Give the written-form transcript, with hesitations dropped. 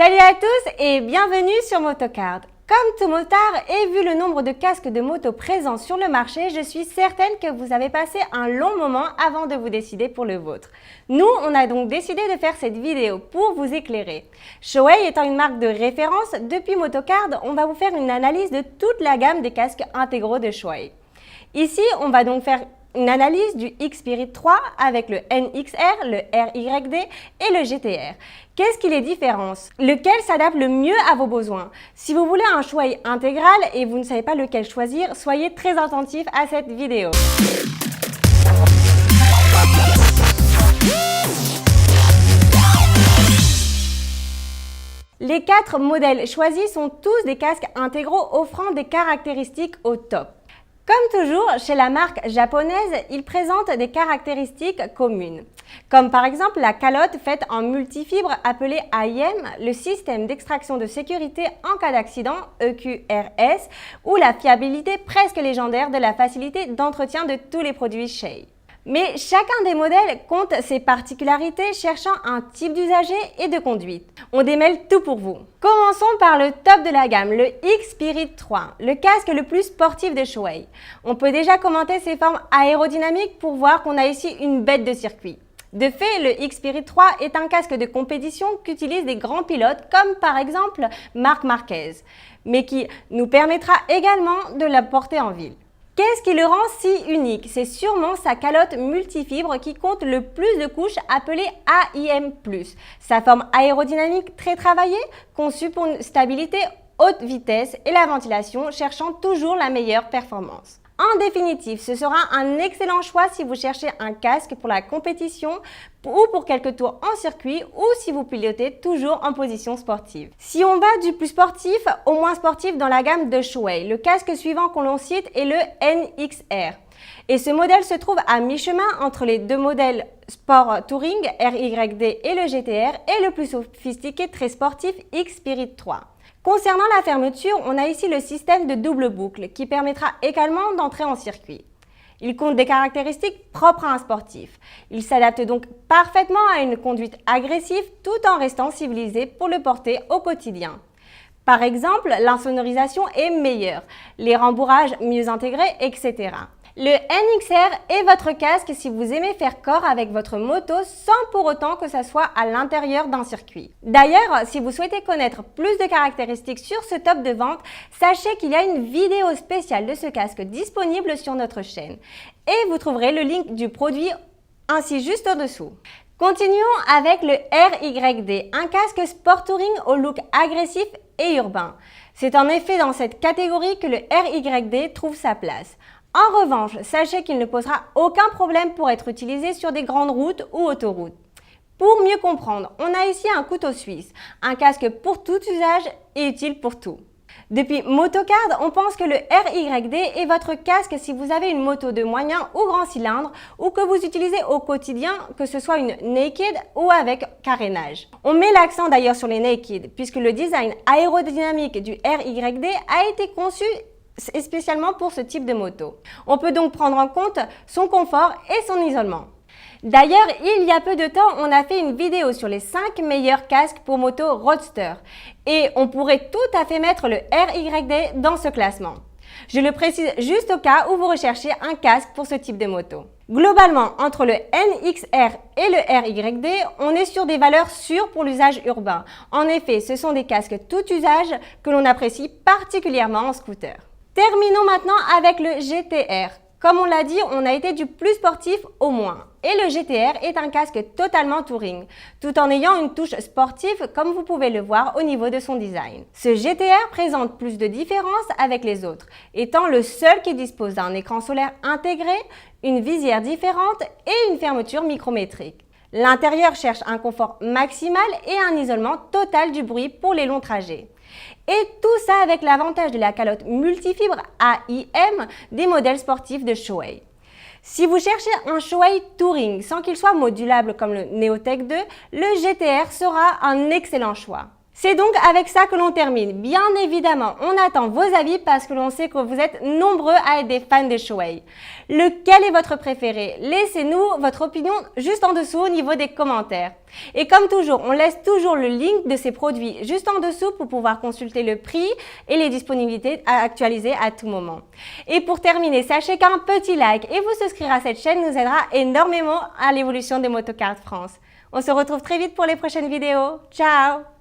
Salut à tous et bienvenue sur Motocard. Comme tout motard et vu le nombre de casques de moto présents sur le marché, je suis certaine que vous avez passé un long moment avant de vous décider pour le vôtre. Nous, on a donc décidé de faire cette vidéo pour vous éclairer. Shoei étant une marque de référence, depuis Motocard, on va vous faire une analyse de toute la gamme des casques intégraux de Shoei. Ici, on va donc faire une analyse du X-Spirit 3 avec le NXR, le RYD et le GTR. Qu'est-ce qui les différencie? Lequel s'adapte le mieux à vos besoins? Si vous voulez un Shoei intégral et vous ne savez pas lequel choisir, soyez très attentifs à cette vidéo. Les 4 modèles choisis sont tous des casques intégraux offrant des caractéristiques au top. Comme toujours, chez la marque japonaise, ils présentent des caractéristiques communes, comme par exemple la calotte faite en multifibre appelée AIM, le système d'extraction de sécurité en cas d'accident EQRS ou la fiabilité presque légendaire de la facilité d'entretien de tous les produits Shoei. Mais chacun des modèles compte ses particularités cherchant un type d'usager et de conduite. On démêle tout pour vous. Commençons par le top de la gamme, le X-Spirit 3, le casque le plus sportif de Shoei. On peut déjà commenter ses formes aérodynamiques pour voir qu'on a ici une bête de circuit. De fait, le X-Spirit 3 est un casque de compétition qu'utilisent des grands pilotes comme par exemple Marc Marquez, mais qui nous permettra également de la porter en ville. Qu'est-ce qui le rend si unique? C'est sûrement sa calotte multifibre qui compte le plus de couches appelée AIM+. Sa forme aérodynamique très travaillée, conçue pour une stabilité haute vitesse et la ventilation cherchant toujours la meilleure performance. En définitive, ce sera un excellent choix si vous cherchez un casque pour la compétition ou pour quelques tours en circuit ou si vous pilotez toujours en position sportive. Si on va du plus sportif au moins sportif dans la gamme de Shoei, le casque suivant qu'on l'on cite est le NXR. Et ce modèle se trouve à mi-chemin entre les deux modèles Sport Touring, RYD et le GTR et le plus sophistiqué très sportif X-Spirit 3. Concernant la fermeture, on a ici le système de double boucle qui permettra également d'entrer en circuit. Il compte des caractéristiques propres à un sportif. Il s'adapte donc parfaitement à une conduite agressive tout en restant civilisé pour le porter au quotidien. Par exemple, l'insonorisation est meilleure, les rembourrages mieux intégrés, etc. Le NXR est votre casque si vous aimez faire corps avec votre moto sans pour autant que ça soit à l'intérieur d'un circuit. D'ailleurs, si vous souhaitez connaître plus de caractéristiques sur ce top de vente, sachez qu'il y a une vidéo spéciale de ce casque disponible sur notre chaîne. Et vous trouverez le link du produit ainsi juste au-dessous. Continuons avec le RYD, un casque sport touring au look agressif et urbain. C'est en effet dans cette catégorie que le RYD trouve sa place. En revanche, sachez qu'il ne posera aucun problème pour être utilisé sur des grandes routes ou autoroutes. Pour mieux comprendre, on a ici un couteau suisse, un casque pour tout usage et utile pour tout. Depuis Motocard, on pense que le RYD est votre casque si vous avez une moto de moyen ou grand cylindre ou que vous utilisez au quotidien, que ce soit une naked ou avec carénage. On met l'accent d'ailleurs sur les naked puisque le design aérodynamique du RYD a été conçu spécialement pour ce type de moto. On peut donc prendre en compte son confort et son isolement. D'ailleurs, il y a peu de temps, on a fait une vidéo sur les 5 meilleurs casques pour moto roadster et on pourrait tout à fait mettre le RYD dans ce classement. Je le précise juste au cas où vous recherchez un casque pour ce type de moto. Globalement, entre le NXR et le RYD, on est sur des valeurs sûres pour l'usage urbain. En effet, ce sont des casques tout usage que l'on apprécie particulièrement en scooter. Terminons maintenant avec le GTR. Comme on l'a dit, on a été du plus sportif au moins. Et le GTR est un casque totalement touring, tout en ayant une touche sportive comme vous pouvez le voir au niveau de son design. Ce GTR présente plus de différences avec les autres, étant le seul qui dispose d'un écran solaire intégré, une visière différente et une fermeture micrométrique. L'intérieur cherche un confort maximal et un isolement total du bruit pour les longs trajets. Et tout ça avec l'avantage de la calotte multifibre AIM des modèles sportifs de Shoei. Si vous cherchez un Shoei Touring sans qu'il soit modulable comme le Neotech 2, le GTR sera un excellent choix. C'est donc avec ça que l'on termine. Bien évidemment, on attend vos avis parce que l'on sait que vous êtes nombreux à être des fans des Shuwei. Lequel est votre préféré? Laissez-nous votre opinion juste en dessous au niveau des commentaires. Et comme toujours, on laisse toujours le link de ces produits juste en dessous pour pouvoir consulter le prix et les disponibilités à actualiser à tout moment. Et pour terminer, sachez qu'un petit like et vous souscrire à cette chaîne nous aidera énormément à l'évolution des Motocards France. On se retrouve très vite pour les prochaines vidéos. Ciao!